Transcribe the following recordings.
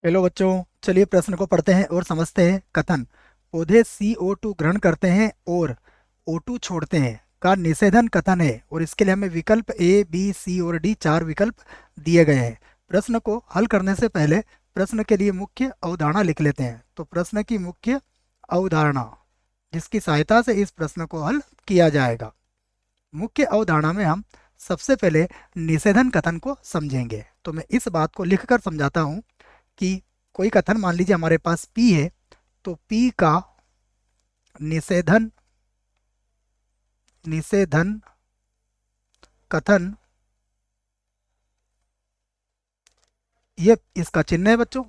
Hello बच्चों, चलिए प्रश्न को पढ़ते हैं और समझते हैं। कथन: पौधे CO2 ग्रहण करते हैं और O2 छोड़ते हैं का निषेधन कथन है और इसके लिए हमें विकल्प A, B, C और D चार विकल्प दिए गए हैं। प्रश्न को हल करने से पहले प्रश्न के लिए मुख्य अवधारणा लिख लेते हैं। तो प्रश्न की मुख्य अवधारणा जिसकी सहायता से इस प्रश्न को हल किया जाएगा। मुख्य अवधारणा में हम सबसे पहले निषेधन कथन को समझेंगे। तो मैं इस बात को लिखकर समझाता हूँ कि कोई कथन मान लीजिए हमारे पास P है, तो P का निषेधन निषेधन कथन, ये इसका चिन्ह है बच्चों।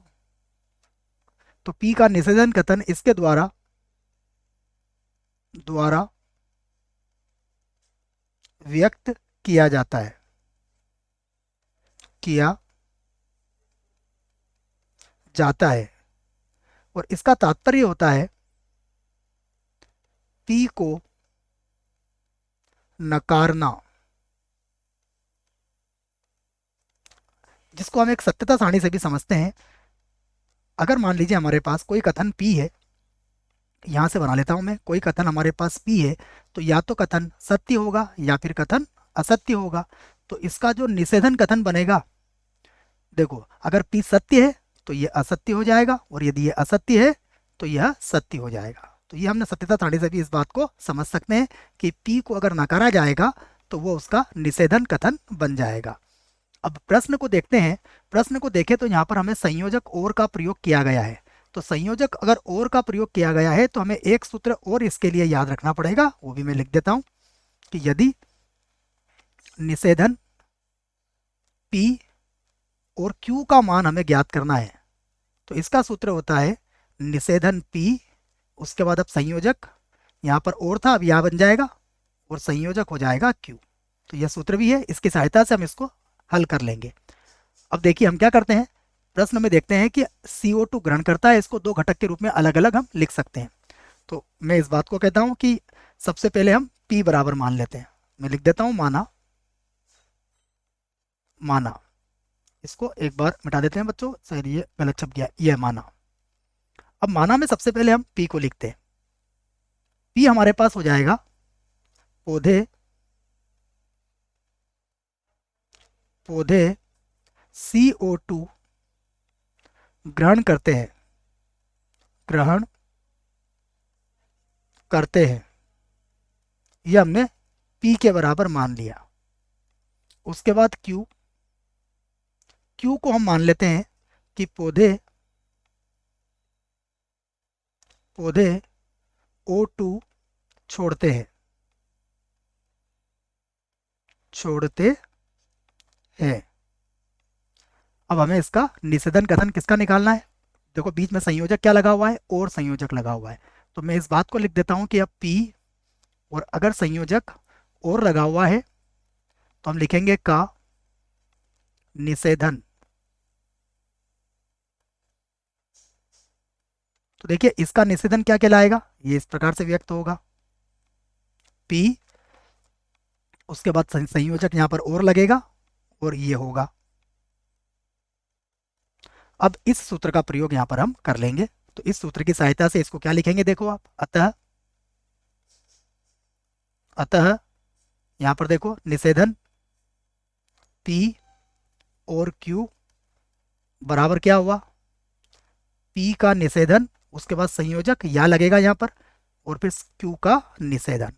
तो P का निषेधन कथन इसके द्वारा द्वारा व्यक्त किया जाता है किया जाता है और इसका तात्पर्य होता है P को नकारना, जिसको हम एक सत्यता सारणी से भी समझते हैं। अगर मान लीजिए हमारे पास कोई कथन P है, यहाँ से बना लेता हूं मैं। कोई कथन हमारे पास P है, तो या तो कथन सत्य होगा या फिर कथन असत्य होगा। तो इसका जो निषेधन कथन बनेगा, देखो, अगर P सत्य है तो ये असत्य हो जाएगा और यदि ये असत्य है तो यह सत्य हो जाएगा। तो ये हमने सत्यता सारणी से भी इस बात को समझ सकते हैं कि P को अगर नकारा जाएगा तो वो उसका निषेधन कथन बन जाएगा। अब प्रश्न को देखते हैं। प्रश्न को देखें तो यहाँ पर हमें संयोजक और का प्रयोग किया गया है। तो संयोजक अगर और का प्रयोग किया गया है तो हमें एक सूत्र और इसके लिए याद रखना पड़ेगा, वो भी मैं लिख देता हूं कि यदि निषेधन P और Q का मान हमें ज्ञात करना है तो इसका सूत्र होता है निषेधन P, उसके बाद अब संयोजक, यहाँ पर और था अब यहाँ बन जाएगा और संयोजक हो जाएगा Q। तो यह सूत्र भी है, इसकी सहायता से हम इसको हल कर लेंगे। अब देखिए हम क्या करते हैं। प्रश्न में देखते हैं कि CO2 ग्रहण करता है, इसको दो घटक के रूप में अलग अलग हम लिख सकते हैं। तो मैं इस बात को कहता हूं कि सबसे पहले हम P बराबर मान लेते हैं। मैं लिख देता हूं माना। माना, इसको एक बार मिटा देते हैं बच्चों, शायद ये गलत छप गया, ये है माना। अब माना में सबसे पहले हम P को लिखते हैं। P हमारे पास हो जाएगा पौधे पौधे CO2 ग्रहण करते हैं ग्रहण करते हैं, ये हमने P के बराबर मान लिया। उसके बाद Q को हम मान लेते हैं कि पौधे पौधे O2 छोड़ते हैं छोड़ते हैं। अब हमें इसका निषेधन कथन किसका निकालना है। देखो बीच में संयोजक क्या लगा हुआ है, और संयोजक लगा हुआ है। तो मैं इस बात को लिख देता हूं कि अब P और अगर संयोजक और लगा हुआ है तो हम लिखेंगे का निषेधन। तो देखिए इसका निषेधन क्या कहलाएगा, ये इस प्रकार से व्यक्त होगा P, उसके बाद संयोजक यहाँ पर और लगेगा और ये होगा। अब इस सूत्र का प्रयोग यहाँ पर हम कर लेंगे। तो इस सूत्र की सहायता से इसको क्या लिखेंगे, देखो आप, अतः अतः यहाँ पर देखो निषेधन P और Q बराबर क्या हुआ, P का निषेधन, उसके बाद संयोजक या लगेगा यहाँ पर, और फिर Q का निषेधन।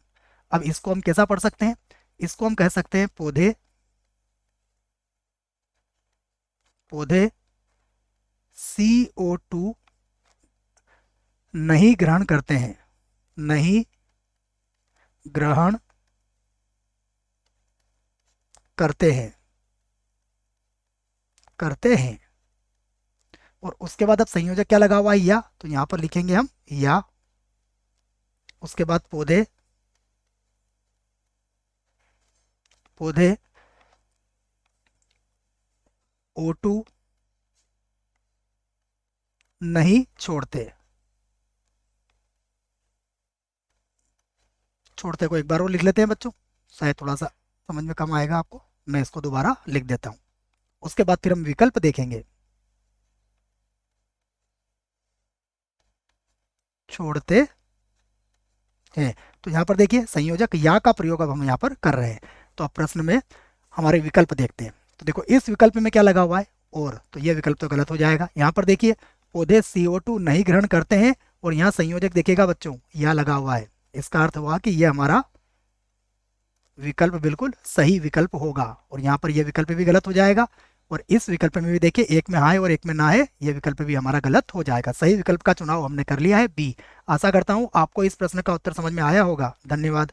अब इसको हम कैसा पढ़ सकते हैं, इसको हम कह सकते हैं पौधे पौधे CO2 नहीं ग्रहण करते हैं नहीं ग्रहण करते हैं करते हैं। और उसके बाद अब संयोजक क्या लगा हुआ है, या, तो यहाँ पर लिखेंगे हम या। उसके बाद पौधे पौधे O2 नहीं छोड़ते छोड़ते को एक बार और लिख लेते हैं बच्चों, शायद थोड़ा सा समझ में कम आएगा आपको। मैं इसको दोबारा लिख देता हूँ। उसके बाद फिर हम विकल्प देखेंगे। छोड़ते हैं। तो यहाँ पर देखिए संयोजक या का प्रयोग अब हम यहाँ पर कर रहे हैं। तो अब प्रश्न में हमारे विकल्प देखते हैं। तो देखो इस विकल्प में क्या लगा हुआ है, और, तो यह विकल्प तो गलत हो जाएगा। यहाँ पर देखिए पौधे CO2 नहीं ग्रहण करते हैं, और यहाँ संयोजक देखिएगा बच्चों या लगा हुआ है। इसका अर्थ हुआ कि यह हमारा विकल्प बिल्कुल सही विकल्प होगा, और यहाँ पर यह विकल्प भी गलत हो जाएगा। और इस विकल्प में भी देखिए एक में हाँ है और एक में ना है, यह विकल्प भी हमारा गलत हो जाएगा। सही विकल्प का चुनाव हमने कर लिया है बी। आशा करता हूँ आपको इस प्रश्न का उत्तर समझ में आया होगा। धन्यवाद।